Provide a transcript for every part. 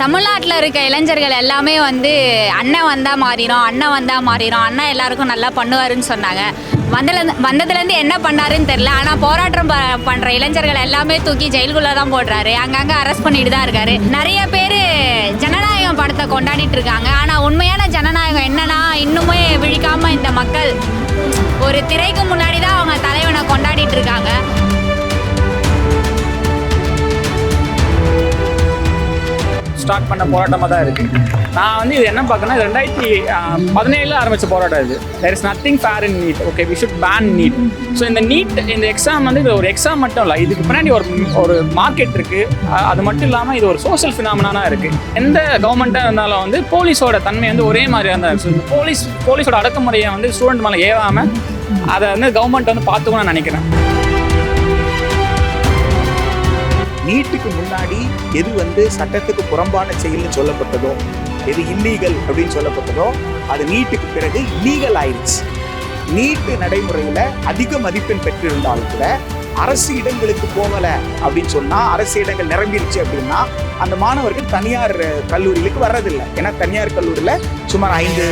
தமிழ்நாட்டில் இருக்க இளைஞர்கள் எல்லாமே வந்து அண்ணன் வந்தால் மாறிடும், அண்ணன் வந்தால் மாறிடும், அண்ணன் எல்லாருக்கும் நல்லா பண்ணுவாருன்னு சொன்னாங்க. வந்ததுலேருந்து என்ன பண்ணாருன்னு தெரில. ஆனால் போராட்டம் பண்ணுற இளைஞர்கள் எல்லாமே தூக்கி ஜெயிலுக்குள்ளே தான் போடுறாரு. அங்கங்கே அரெஸ்ட் பண்ணிட்டு தான் இருக்காரு. நிறைய பேர் ஜனநாயகம் படத்தை கொண்டாடிட்டு இருக்காங்க. ஆனால் உண்மையான ஜனநாயகம் என்னன்னா இன்னுமே விழிக்காமல் இந்த மக்கள் ஒரு திரைக்கு முன்னாடி தான் அவங்க தலைவனை கொண்டாடிட்டு இருக்காங்க. ஸ்டார்ட் பண்ண போராட்டமாக தான் இருக்குது. நான் வந்து இது என்ன பார்க்கணும், 2017 ஆரம்பித்த போராட்டம் இது. There is nothing fair in NEET. Okay, we should ban NEET. So இந்த நீட் இந்த எக்ஸாம் வந்து இது ஒரு எக்ஸாம் மட்டும் இல்லை, இதுக்கு பின்னாடி ஒரு மார்க்கெட் இருக்குது. அது மட்டும் இல்லாமல் இது ஒரு சோஷியல் ஃபினாமினாக இருக்குது. எந்த கவர்மெண்ட்டாக இருந்தாலும் வந்து போலீஸோட தன்மை வந்து ஒரே மாதிரியாக தான் இருக்குது. போலீஸோட அடக்குமுறையை வந்து ஸ்டூடெண்ட் மேலே ஏவாமல் அதை வந்து கவர்மெண்ட் வந்து பார்த்துக்கணும்னு நினைக்கிறேன். நீட்டுக்கு முன்னாடி எது வந்து சட்டத்துக்கு புறம்பான செயல்னு சொல்லப்பட்டதோ, எது இல்லீகல் அப்படின்னு சொல்லப்பட்டதோ, அது நீட்டுக்கு பிறகு இல்லீகல் ஆயிடுச்சு. நீட்டு நடைமுறையில் அதிக மதிப்பெண் பெற்றிருந்தாலும் கூட அரசு இடங்களுக்கு போகலை அப்படின்னு சொன்னால், அரசு இடங்கள் நிரம்பிடுச்சு அப்படின்னா அந்த மாணவர்கள் தனியார் கல்லூரிகளுக்கு வர்றதில்லை. ஏன்னா தனியார் கல்லூரியில் சுமார் 5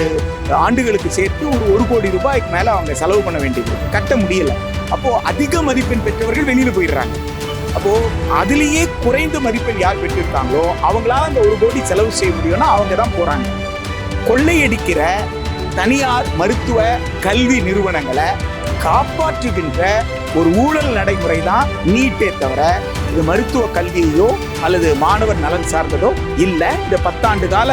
ஆண்டுகளுக்கு சேர்த்து ஒரு 1 கோடி ரூபாய்க்கு மேலே அவங்க செலவு பண்ண வேண்டியது, கட்ட முடியலை. அப்போது அதிக மதிப்பெண் பெற்றவர்கள் வெளியில் போயிடுறாங்க. அப்போது அதுலேயே குறைந்த மதிப்பெண் யார் பெற்றிருக்காங்களோ அவங்களால அந்த 1 கோடி செலவு செய்ய முடியும்னா அவங்க தான் போகிறாங்க. கொள்ளையடிக்கிற தனியார் மருத்துவ கல்வி நிறுவனங்களை காப்பாற்றுகின்ற ஒரு ஊழல் நடைமுறை தான் நீட்டே தவிர இது மருத்துவ கல்வியையோ அல்லது மாணவர் நலன் சார்ந்ததோ இல்லை. இந்த 10 ஆண்டு கால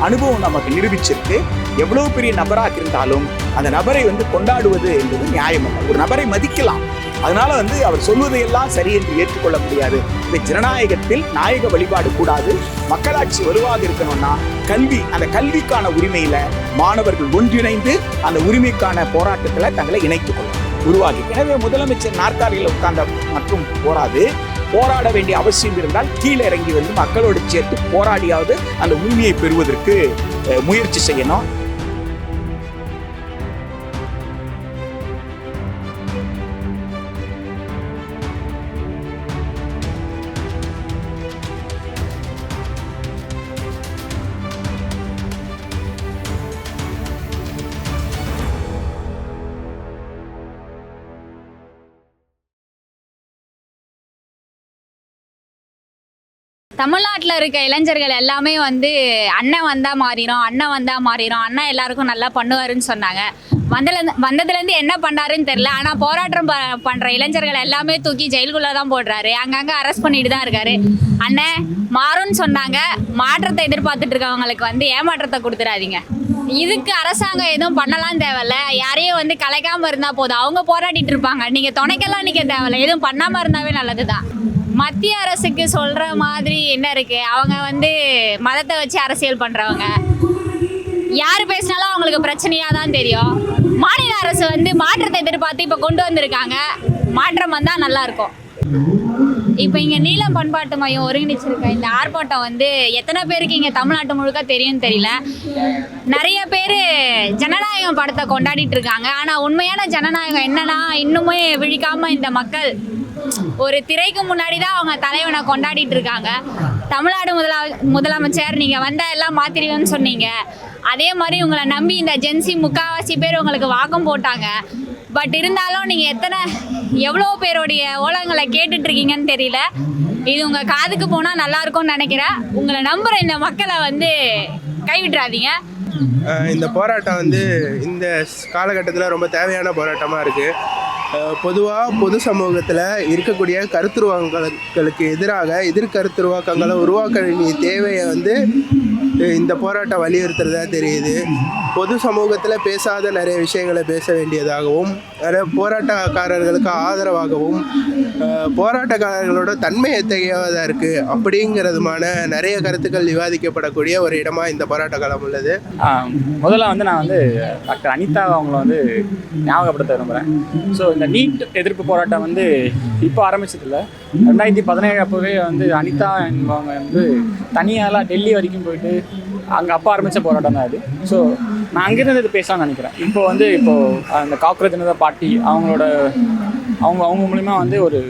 அனுபவம் நமக்கு நிரூபிச்சிருக்கு. எவ்வளோ பெரிய நபராக இருந்தாலும் அந்த நபரை வந்து கொண்டாடுவது என்பது நியாயமல்ல. ஒரு நபரை மதிக்கலாம், அதனால வந்து அவர் சொல்வதையெல்லாம் சரி என்று ஏற்றுக்கொள்ள முடியாது. இந்த ஜனநாயகத்தில் நாயக வழிபாடு கூடாது. மக்களாட்சி வலுவாக இருக்கணும்னா கல்வி, அந்த கல்விக்கான உரிமையில மாணவர்கள் ஒன்றிணைந்து அந்த உரிமைக்கான போராட்டத்தில் தங்களை இணைத்துக் கொள்ளும் உருவாகி. எனவே முதலமைச்சர் நாற்காலியில் உட்கார்ந்த மற்றும் போராட வேண்டிய அவசியம் இருந்தால் கீழே இறங்கி வந்து மக்களோடு சேர்த்து போராடியாவது அந்த உரிமையை பெறுவதற்கு முயற்சி செய்யணும். தமிழ்நாட்டில் இருக்க இளைஞர்கள் எல்லாமே வந்து அண்ணன் வந்தால் மாறிடும், அண்ணன் வந்தால் மாறிடும், அண்ணன் எல்லாருக்கும் நல்லா பண்ணுவாருன்னு சொன்னாங்க. வந்ததுலேருந்து என்ன பண்ணாருன்னு தெரில. ஆனால் போராட்டம் பண்ணுற இளைஞர்கள் எல்லாமே தூக்கி ஜெயிலுக்குள்ளே தான் போடுறாரு. அங்கங்கே அரெஸ்ட் பண்ணிட்டு தான் இருக்காரு. அண்ணன் மாறும்னு சொன்னாங்க. மாற்றத்தை எதிர்பார்த்துட்டு இருக்கவங்களுக்கு வந்து ஏமாற்றத்தை கொடுத்துடாதீங்க. இதுக்கு அரசாங்கம் எதுவும் பண்ணலாம் தேவையில்ல. யாரையும் வந்து கலைக்காமல் இருந்தால் போதும். அவங்க போராடிட்டு இருப்பாங்க. நீங்கள் துணைக்கெல்லாம் நிற்க தேவையில்ல. எதுவும் பண்ணாமல் இருந்தாவே நல்லது தான். மத்திய அரசுக்கு சொல்கிற மாதிரி என்ன இருக்குது? அவங்க வந்து மதத்தை வச்சு அரசியல் பண்ணுறவங்க. யார் பேசினாலும் அவங்களுக்கு பிரச்சனையாக தான் தெரியும். மாநில அரசு வந்து மாற்றத்தை எதிர்பார்த்து இப்போ கொண்டு வந்திருக்காங்க. மாற்றம் வந்தால் நல்லாயிருக்கும். இப்போ இங்கே நீலம் பண்பாட்டு மையம் ஒருங்கிணைச்சிருக்க இந்த ஆர்ப்பாட்டம் வந்து எத்தனை பேருக்கு இங்கே தமிழ்நாட்டு முழுக்க தெரியும்னு தெரியல. நிறைய பேர் ஜனநாயகம் படத்தை கொண்டாடிட்டு இருக்காங்க. ஆனால் உண்மையான ஜனநாயகம் என்னன்னா இன்னுமே விழிக்காமல் இந்த மக்கள் ஒரு திரைக்கு முன்னாடி தான் அவங்க தலைவனை கொண்டாடிட்டு இருக்காங்க. தமிழ்நாடு முதலமைச்சர் நீங்கள் வந்தால் எல்லாம் மாற்றிடுவேன்னு சொன்னீங்க. அதே மாதிரி உங்களை நம்பி இந்த ஜென்சி முக்கால்வாசி பேர் உங்களுக்கு வாக்கம் போட்டாங்க. பட் இருந்தாலும் நீங்கள் எவ்வளோ பேருடைய ஓலங்களை கேட்டுட்ருக்கீங்கன்னு தெரியல. இது உங்கள் காதுக்கு போனால் நல்லாயிருக்கும்னு நினைக்கிறேன். உங்களை நம்புகிற இந்த மக்களை வந்து கைவிட்றாதீங்க. இந்த போராட்டம் வந்து இந்த காலகட்டத்தில் ரொம்ப தேவையான போராட்டமாக இருக்குது. பொதுவாக பொது சமூகத்தில் இருக்கக்கூடிய கருத்துருவாக்கங்களுக்கு எதிராக எதிர்கருத்துருவாக்கங்களை உருவாக்க வேண்டிய தேவையை வந்து இந்த போராட்டம் வலியுறுத்துறதா தெரியுது. பொது சமூகத்தில் பேசாத நிறைய விஷயங்களை பேச வேண்டியதாகவும், போராட்டக்காரர்களுக்கு ஆதரவாகவும், போராட்டக்காரர்களோட தன்மை எத்தகையதாக இருக்குது அப்படிங்கிறதுமான நிறைய கருத்துக்கள் விவாதிக்கப்படக்கூடிய ஒரு இடமாக இந்த போராட்ட காலம் உள்ளது. முதல்ல வந்து நான் வந்து டாக்டர் அனிதா அவங்கள வந்து ஞாபகப்படுத்த விரும்புகிறேன். ஸோ இந்த நீட் எதிர்ப்பு போராட்டம் வந்து இப்போ ஆரம்பிச்சதில்லை. 2017 அப்போவே வந்து அனிதா என்பவங்க வந்து தனியாலாம் டெல்லி வரைக்கும் போயிட்டு அங்கே அப்போ ஆரம்பித்த போராட்டம் தான் அது. ஸோ நான் அங்கேருந்து இது பேசலாம்னு நினைக்கிறேன். இப்போது அந்த காக்ரோச் ஜனதா பார்ட்டி அவங்க மூலிமா வந்து ஒரு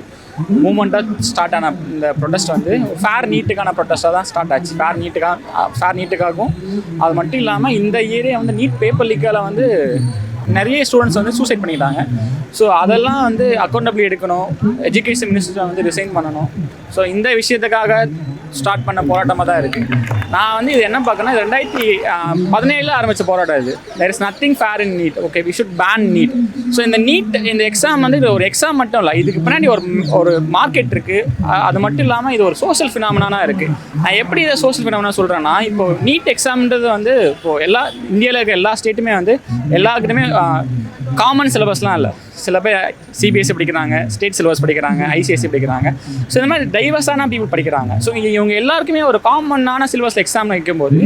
மூமெண்ட்டாக ஸ்டார்ட் ஆன இந்த ப்ரொடெஸ்ட் வந்து ஃபேர் நீட்டுக்கான ப்ரொடெஸ்ட்டாக தான் ஸ்டார்ட் ஆச்சு. ஃபேர் நீட்டுக்காகவும் அது மட்டும் இல்லாமல் இந்த ஏரியா வந்து நீட் பேப்பர் லீக்கால் வந்து நிறைய ஸ்டூடெண்ட்ஸ் வந்து சூசைட் பண்ணிட்டாங்க. ஸோ அதெல்லாம் வந்து அக்கௌண்டபிளி எடுக்கணும், எஜுகேஷன் மினிஸ்டர் வந்து ரிசைன் பண்ணணும். ஸோ இந்த விஷயத்துக்காக ஸ்டார்ட் பண்ண போராட்டமாக தான் இருக்குது. நான் வந்து இது என்ன பார்க்கணும்னா 2017 ஆரம்பித்த போராட்டம் இது. There is nothing fair in NEET. Okay, we should ban NEET. So இந்த எக்ஸாம் வந்து இது ஒரு எக்ஸாம் மட்டும் இல்லை, இதுக்கு பின்னாடி ஒரு மார்க்கெட் இருக்குது. அது மட்டும் இல்லாமல் இது ஒரு சோஷியல் ஃபினாமினா இருக்குது. நான் எப்படி இதை சோஷியல் ஃபினாமினா சொல்கிறேன்னா, இப்போ நீட் எக்ஸாம்ன்றது வந்து இப்போது இந்தியாவில் இருக்க எல்லா ஸ்டேட்டுமே வந்து எல்லாருக்கிட்டுமே காமன் சிலபஸ்லாம் இல்லை. சில பேர் சிபிஎஸ்சி படிக்கிறாங்க, ஸ்டேட் சிலபஸ் படிக்கிறாங்க, ஐசிஎஸ்சி படிக்கிறாங்க. ஸோ இந்த மாதிரி டைவர்ஸான பீப்புள் படிக்கிறாங்க. ஸோ இவங்க எல்லாருக்குமே ஒரு காமனான சிலபஸ் எக்ஸாம் வைக்கும்போது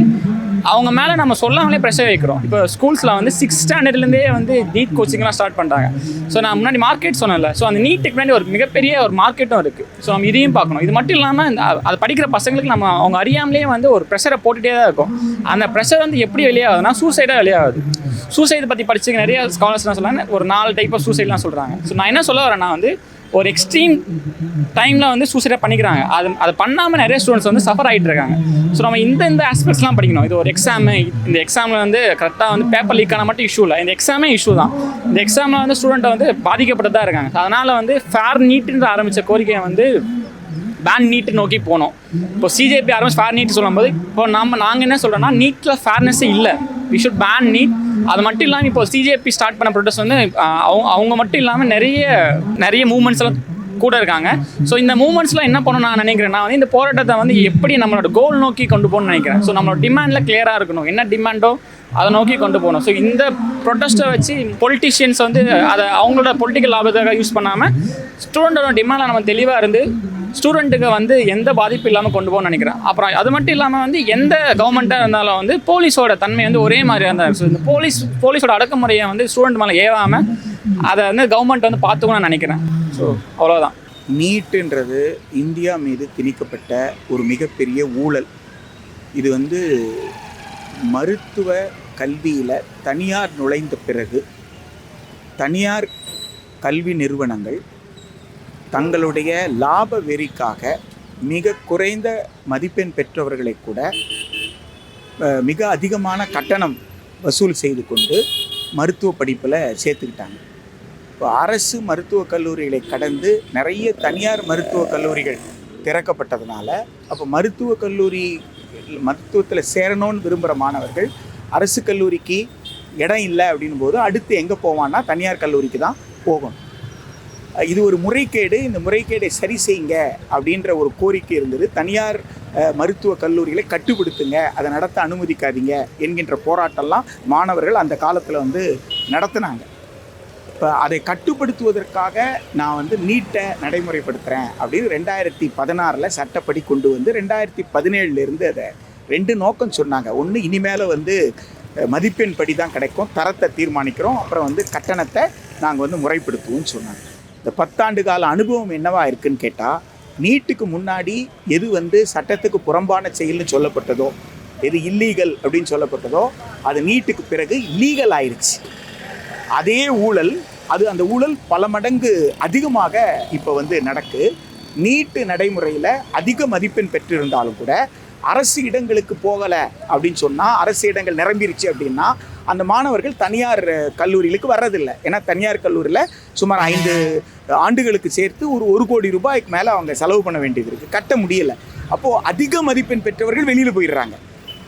அவங்க மேலே நம்ம சொல்லாமலே ப்ரெஷர் வைக்கிறோம். இப்போ ஸ்கூல்ஸில் வந்து 6th ஸ்டாண்டர்ட்லேருந்தே வந்து நீட் கோச்சிங்லாம் ஸ்டார்ட் பண்ணுறாங்க. ஸோ நான் முன்னாடி மார்க்கெட் சொன்னேன்ல, ஸோ அந்த நீட்டுக்கு முன்னாடி ஒரு மிகப்பெரிய ஒரு மார்க்கெட்டும் இருக்குது. ஸோ நம்ம இதையும் பார்க்கணும். இது மட்டும் இல்லாமல் அது படிக்கிற பசங்களுக்கு அவங்க அறியாமலே வந்து ஒரு ப்ரெஷரை போட்டுகிட்டே தான் இருக்கும். அந்த ப்ரெஷர் வந்து எப்படி வெளியாகுதுன்னா சூசைடாக வெளியாகுது. சூசைடை பற்றி படிச்சுக்க நிறைய ஸ்காலர்ஸ்லாம் சொல்கிறாங்க, ஒரு 4 டைப் ஆஃப் சூசைட்லாம் சொல்கிறாங்க. ஸோ நான் என்ன சொல்ல வரேன்னா வந்து ஒரு எக்ஸ்ட்ரீம் டைமில் வந்து சூசைடாக பண்ணிக்கிறாங்க. அதை பண்ணாமல் நிறைய ஸ்டூடெண்ட்ஸ் வந்து சஃபர் ஆகிட்டு இருக்காங்க. ஸோ நம்ம இந்த ஆஸ்பெக்ட்ஸ்லாம் படிக்கணும். இது ஒரு எக்ஸாமு, இந்த எக்ஸாமில் வந்து கரெக்டாக வந்து பேப்பர் லீக்கான மட்டும் இஷ்யூ இல்லை, இந்த எக்ஸாமே இஷ்யூ தான். இந்த எக்ஸாமில் வந்து ஸ்டூடெண்ட்டை வந்து பாதிக்கப்பட்டு தான் இருக்காங்க. அதனால் வந்து ஃபேர் நீட்டுன்ற ஆரம்பித்த கோரிக்கையை வந்து பேன் நீட்டு நோக்கி போனோம். இப்போ சிஜேபி ஆரம்பிச்சு ஃபேர் நீட் சொல்லும்போது இப்போ நாங்கள் என்ன சொல்கிறோன்னா நீட்டில் ஃபேர்னஸே இல்லை, வி ஷுட் பேன் நீட். அது மட்டும் இல்லாமல் இப்போ சிஜேபி ஸ்டார்ட் பண்ண ப்ரொடெஸ்ட் வந்து அவங்க மட்டும் இல்லாமல் நிறைய மூவ்மெண்ட்ஸ் எல்லாம் கூட இருக்காங்க. ஸோ இந்த மூவ்மெண்ட்ஸ்லாம் என்ன பண்ணணும் நான் நினைக்கிறேன், நான் வந்து இந்த போராட்டத்தை வந்து எப்படி நம்மளோட கோல் நோக்கி கொண்டு போகணும்னு நினைக்கிறேன். ஸோ நம்மளோட டிமாண்டில் கிளியராக இருக்கணும், என்ன டிமாண்டோ அதை நோக்கி கொண்டு போகணும். ஸோ இந்த ப்ரொடெஸ்ட்டை வச்சு பொலிட்டிஷியன்ஸ் வந்து அதை அவங்களோட பொலிட்டிக்கல் லாபத்துக்காக யூஸ் பண்ணாமல் ஸ்டூடெண்ட்டோட டிமாண்டில் நம்ம தெளிவாக இருந்து ஸ்டூடெண்ட்டுக்கு வந்து எந்த பாதிப்பு இல்லாமல் கொண்டு போகணும்னு நினைக்கிறேன். அப்புறம் அது மட்டும் இல்லாமல் வந்து எந்த கவர்மெண்ட்டாக இருந்தாலும் வந்து போலீஸோட தன்மை வந்து ஒரே மாதிரியாக இருந்தால், ஸோ இந்த போலீஸோட அடக்குமுறையை வந்து ஸ்டூடெண்ட் மேலே ஏவாமல் அதை வந்து கவர்மெண்ட் வந்து பார்த்துக்கணும்னு நினைக்கிறேன். ஸோ அவ்வளோதான். நீட்டுன்றது இந்தியா மீது திணிக்கப்பட்ட ஒரு மிகப்பெரிய ஊழல். இது வந்து மருத்துவ கல்வியில் தனியார் நுழைந்த பிறகு தனியார் கல்வி நிறுவனங்கள் தங்களுடைய லாப வெறிக்காக மிக குறைந்த மதிப்பெண் பெற்றவர்களை கூட மிக அதிகமான கட்டணம் வசூல் செய்து கொண்டு மருத்துவ படிப்பில் சேர்த்துக்கிட்டாங்க. இப்போ அரசு மருத்துவக் கல்லூரிகளை கடந்து நிறைய தனியார் மருத்துவக் கல்லூரிகள் திறக்கப்பட்டதுனால அப்போ மருத்துவத்தில் சேரணும்னு விரும்புகிற மாணவர்கள் அரசு கல்லூரிக்கு இடம் இல்லை அப்படின் போது அடுத்து எங்கே போவான்னா தனியார் கல்லூரிக்கு தான் போகணும். இது ஒரு முறைகேடு. இந்த முறைகேடை சரி செய்யுங்க அப்படின்ற ஒரு கோரிக்கை இருந்தது. தனியார் மருத்துவக் கல்லூரிகளை கட்டுப்படுத்துங்க, அதை நடத்த அனுமதிக்காதீங்க என்கின்ற போராட்டம்லாம் மாணவர்கள் அந்த காலத்தில் வந்து நடத்தினாங்க. இப்போ அதை கட்டுப்படுத்துவதற்காக நான் வந்து நீட்டை நடைமுறைப்படுத்துகிறேன் அப்படின்னு 2016 சட்டப்படி கொண்டு வந்து 2017 அதை 2 நோக்கம் சொன்னாங்க. ஒன்று, இனிமேல் வந்து மதிப்பெண் படி தான் கிடைக்கும், தரத்தை தீர்மானிக்கிறோம், அப்புறம் வந்து கட்டணத்தை நாங்கள் வந்து முறைப்படுத்துவோம்னு சொன்னாங்க. இந்த 10 ஆண்டு கால அனுபவம் என்னவா இருக்குன்னு கேட்டால், நீட்டுக்கு முன்னாடி எது வந்து சட்டத்துக்கு புறம்பான செயல்னு சொல்லப்பட்டதோ, எது இல்லீகல் அப்படின்னு சொல்லப்பட்டதோ, அது நீட்டுக்கு பிறகு லீகல் ஆயிடுச்சு. அதே ஊழல் அந்த ஊழல் பல மடங்கு அதிகமாக இப்போ வந்து நடக்கு. நீட்டு நடைமுறையில் அதிக மதிப்பெண் பெற்றிருந்தாலும் கூட அரசு இடங்களுக்கு போகலை அப்படின்னு சொன்னால், அரசு இடங்கள் நிரம்பிருச்சு அப்படின்னா அந்த மாணவர்கள் தனியார் கல்லூரிகளுக்கு வர்றதில்லை. ஏன்னா தனியார் கல்லூரியில் சுமார் 5 ஆண்டுகளுக்கு சேர்த்து ஒரு 1 கோடி ரூபாய்க்கு மேலே அவங்க செலவு பண்ண வேண்டியது இருக்குது, கட்ட முடியலை. அப்போது அதிக மதிப்பெண் பெற்றவர்கள் வெளியில் போயிடுறாங்க.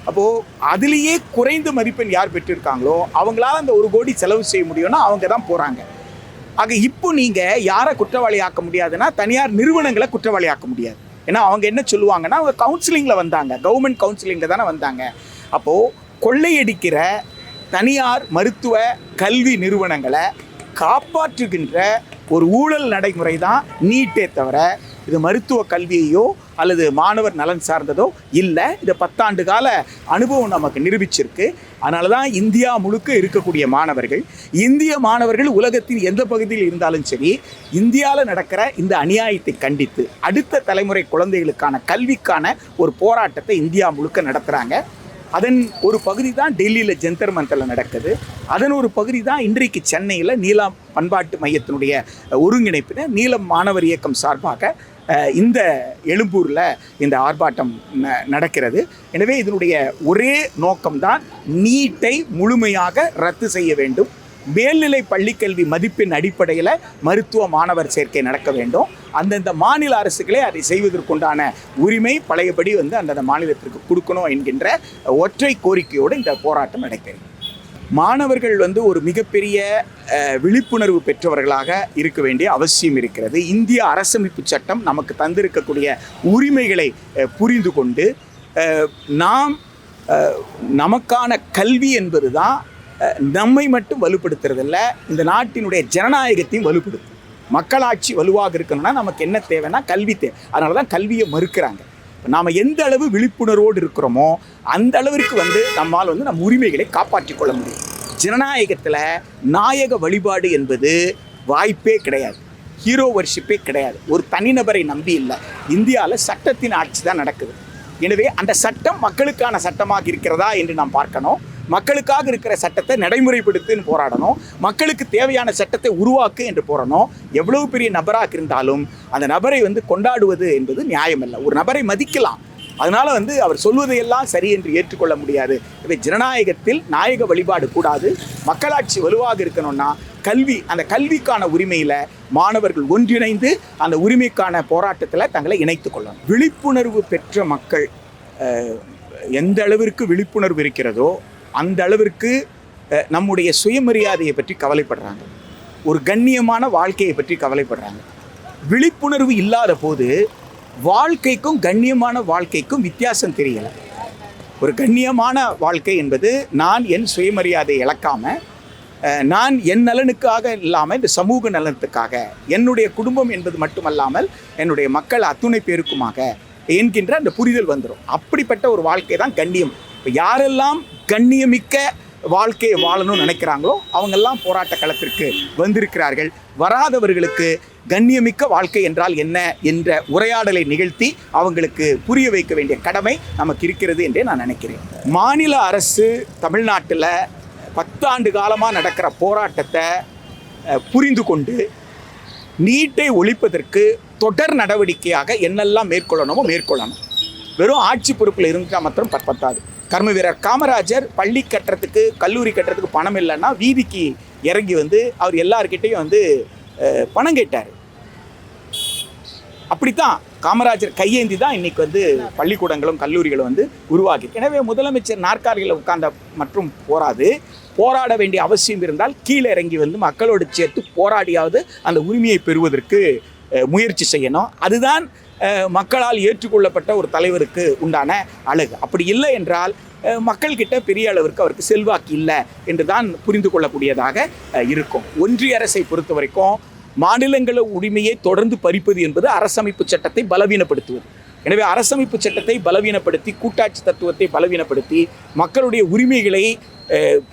அப்போது அதுலேயே குறைந்த மதிப்பெண் யார் பெற்றிருக்காங்களோ அவங்களால அந்த 1 கோடி செலவு செய்ய முடியும்னா அவங்க தான் போகிறாங்க. ஆக இப்போ நீங்கள் யாரை குற்றவாளி ஆக்க முடியாதுன்னா தனியார் நிறுவனங்களை குற்றவாளி ஆக்க முடியாது. ஏன்னா அவங்க என்ன சொல்லுவாங்கன்னா, அவங்க கவுன்சிலிங்கில் வந்தாங்க, கவர்மெண்ட் கவுன்சிலிங்கில் தானே வந்தாங்க. அப்போது கொள்ளையடிக்கிற தனியார் மருத்துவ கல்வி நிறுவனங்களை காப்பாற்றுகின்ற ஒரு ஊழல் நடைமுறை தான் நீட்டே தவிர இது மருத்துவ கல்வியையோ அல்லது மாணவர் நலன் சார்ந்ததோ இல்லை. இதை 10 ஆண்டு கால அனுபவம் நமக்கு நிரூபிச்சிருக்கு. அதனால தான் இந்தியா முழுக்க இருக்கக்கூடிய இந்திய மாணவர்கள் உலகத்தின் எந்த பகுதியில் இருந்தாலும் சரி, இந்தியாவில் நடக்கிற இந்த அநியாயத்தை கண்டித்து அடுத்த தலைமுறை குழந்தைகளுக்கான கல்விக்கான ஒரு போராட்டத்தை இந்தியா முழுக்க நடத்துகிறாங்க. அதன் ஒரு பகுதி தான் டெல்லியில் ஜந்தர் மந்தரில் நடக்குது. அதன் ஒரு பகுதி தான் இன்றைக்கு சென்னையில் நீலம் பண்பாட்டு மையத்தினுடைய ஒருங்கிணைப்பின நீலம் மாணவர் இயக்கம் சார்பாக இந்த எழும்பூரில் இந்த ஆர்ப்பாட்டம் நடக்கிறது. எனவே இதனுடைய ஒரே நோக்கம்தான் நீட்டை முழுமையாக ரத்து செய்ய வேண்டும். மேல்நிலை பள்ளிக்கல்வி மதிப்பெண் அடிப்படையில் மருத்துவ மாணவர் சேர்க்கை நடக்க வேண்டும். அந்தந்த மாநில அரசுகளே அதை செய்வதற்குண்டான உரிமை பழையபடி அந்தந்த மாநிலத்திற்கு கொடுக்கணும் என்கின்ற ஒற்றை கோரிக்கையோடு இந்த போராட்டம் நடைபெறும். மாணவர்கள் ஒரு மிகப்பெரிய விழிப்புணர்வு பெற்றவர்களாக இருக்க வேண்டிய அவசியம் இருக்கிறது. இந்திய அரசமைப்பு சட்டம் நமக்கு தந்திருக்கக்கூடிய உரிமைகளை புரிந்து கொண்டு நாம் நமக்கான கல்வி என்பது தான் நம்மை மட்டும் வலுப்படுத்துறதில்ல, இந்த நாட்டினுடைய ஜனநாயகத்தையும் வலுப்படுத்தும். மக்களாட்சி வலுவாக இருக்கணும்னா நமக்கு என்ன தேவைன்னா கல்வி தேவை. அதனால தான் கல்வியை மறுக்கிறாங்க. நாம் எந்த அளவு விழிப்புணர்வோடு இருக்கிறோமோ அந்த அளவிற்கு நம்மால் நம் உரிமைகளை காப்பாற்றிக் கொள்ள முடியும். ஜனநாயகத்தில் நாயக வழிபாடு என்பது வாய்ப்பே கிடையாது, ஹீரோ வர்ஷிப்பே கிடையாது. ஒரு தனிநபரை நம்பி இல்லை. இந்தியாவில் சட்டத்தின் ஆட்சி தான் நடக்குது. எனவே அந்த சட்டம் மக்களுக்கான சட்டமாக இருக்கிறதா என்று நாம் பார்க்கணும். மக்களுக்காக இருக்கிற சட்டத்தை நடைமுறைப்படுத்துன்னு போராடணும். மக்களுக்கு தேவையான சட்டத்தை உருவாக்கு என்று போராடணும். எவ்வளவு பெரிய நபராக இருந்தாலும் அந்த நபரை கொண்டாடுவது என்பது நியாயமல்ல. ஒரு நபரை மதிக்கலாம், அதனால் அவர் சொல்வதையெல்லாம் சரி என்று ஏற்றுக்கொள்ள முடியாது. இவை ஜனநாயகத்தில் நாயக வழிபாடு கூடாது. மக்களாட்சி வலுவாக இருக்கணும்னா கல்வி, அந்த கல்விக்கான உரிமையில் மாணவர்கள் ஒன்றிணைந்து அந்த உரிமைக்கான போராட்டத்தில் தங்களை இணைத்துக் கொள்ளணும். விழிப்புணர்வு பெற்ற மக்கள் எந்த அளவிற்கு விழிப்புணர்வு இருக்கிறதோ அந்த அளவிற்கு நம்முடைய சுயமரியாதையை பற்றி கவலைப்படுறாங்க, ஒரு கண்ணியமான வாழ்க்கையை பற்றி கவலைப்படுறாங்க. விழிப்புணர்வு இல்லாத போது வாழ்க்கைக்கும் கண்ணியமான வாழ்க்கைக்கும் வித்தியாசம் தெரியலை. ஒரு கண்ணியமான வாழ்க்கை என்பது நான் என் சுயமரியாதையை இழக்காமல், நான் என் நலனுக்காக இல்லாமல் இந்த சமூக நலனுக்காக, என்னுடைய குடும்பம் என்பது மட்டுமல்லாமல் என்னுடைய மக்கள் அத்துணை பேருக்குமாக என்கின்ற அந்த புரிதல் வந்துடும். அப்படிப்பட்ட ஒரு வாழ்க்கை தான் கண்ணியம். இப்போ யாரெல்லாம் கண்ணியமிக்க வாழ்க்கையை வாழணும்னு நினைக்கிறாங்களோ அவங்கெல்லாம் போராட்ட களத்திற்கு வந்திருக்கிறார்கள். வராதவர்களுக்கு கண்ணியமிக்க வாழ்க்கை என்றால் என்ன என்ற உரையாடலை நிகழ்த்தி அவங்களுக்கு புரிய வைக்க வேண்டிய கடமை நமக்கு இருக்கிறது என்றே நான் நினைக்கிறேன். மாநில அரசு தமிழ்நாட்டில் 10 ஆண்டு காலமாக நடக்கிற போராட்டத்தை புரிந்து கொண்டு நீட்டை ஒழிப்பதற்கு தொடர் நடவடிக்கையாக என்னெல்லாம் மேற்கொள்ளணுமோ மேற்கொள்ளணும். வெறும் ஆட்சி பொறுப்பில் இருந்தால் மாத்திரம் பத்தாது. கர்ம வீரர் காமராஜர் பள்ளி கட்டுறதுக்கு கல்லூரி கட்டுறதுக்கு பணம் இல்லைன்னா வீதிக்கு இறங்கி அவர் எல்லார்கிட்டையும் பணம் கேட்டார். அப்படித்தான் காமராஜர் கையேந்தி தான் இன்னைக்கு பள்ளிக்கூடங்களும் கல்லூரிகளும் உருவாகி. எனவே முதலமைச்சர் நாற்காலியில் உட்கார்ந்த மற்றும் போராட வேண்டிய அவசியம் இருந்தால் கீழே இறங்கி மக்களோடு சேர்த்து போராடியாவது அந்த உரிமையை பெறுவதற்கு முயற்சி செய்யணும். அதுதான் மக்களால் ஏற்றுக்கொள்ளப்பட்ட ஒரு தலைவருக்கு உண்டான அழகு. அப்படி இல்லை என்றால் மக்கள்கிட்ட பெரிய அளவிற்கு அவருக்கு செல்வாக்கு இல்லை என்று தான் புரிந்து கொள்ளக்கூடியதாக இருக்கும். ஒன்றிய அரசை பொறுத்த வரைக்கும் மாநிலங்கள உரிமையை தொடர்ந்து பறிப்பது என்பது அரசமைப்பு சட்டத்தை பலவீனப்படுத்துவது. எனவே அரசமைப்பு சட்டத்தை பலவீனப்படுத்தி, கூட்டாட்சி தத்துவத்தை பலவீனப்படுத்தி, மக்களுடைய உரிமைகளை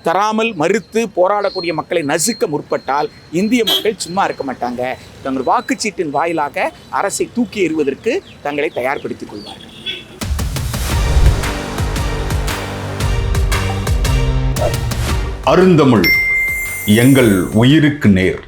தராமல் மறுத்து போராடக்கூடிய மக்களை நசுக்க முற்பட்டால் இந்திய மக்கள் சும்மா இருக்க மாட்டாங்க. தங்கள் வாக்குச்சீட்டின் வாயிலாக அரசை தூக்கி எறிவதற்கு தங்களை தயார்படுத்திக் கொள்வார்கள். அருந்தமிழ் எங்கள் உயிருக்கு நேர்.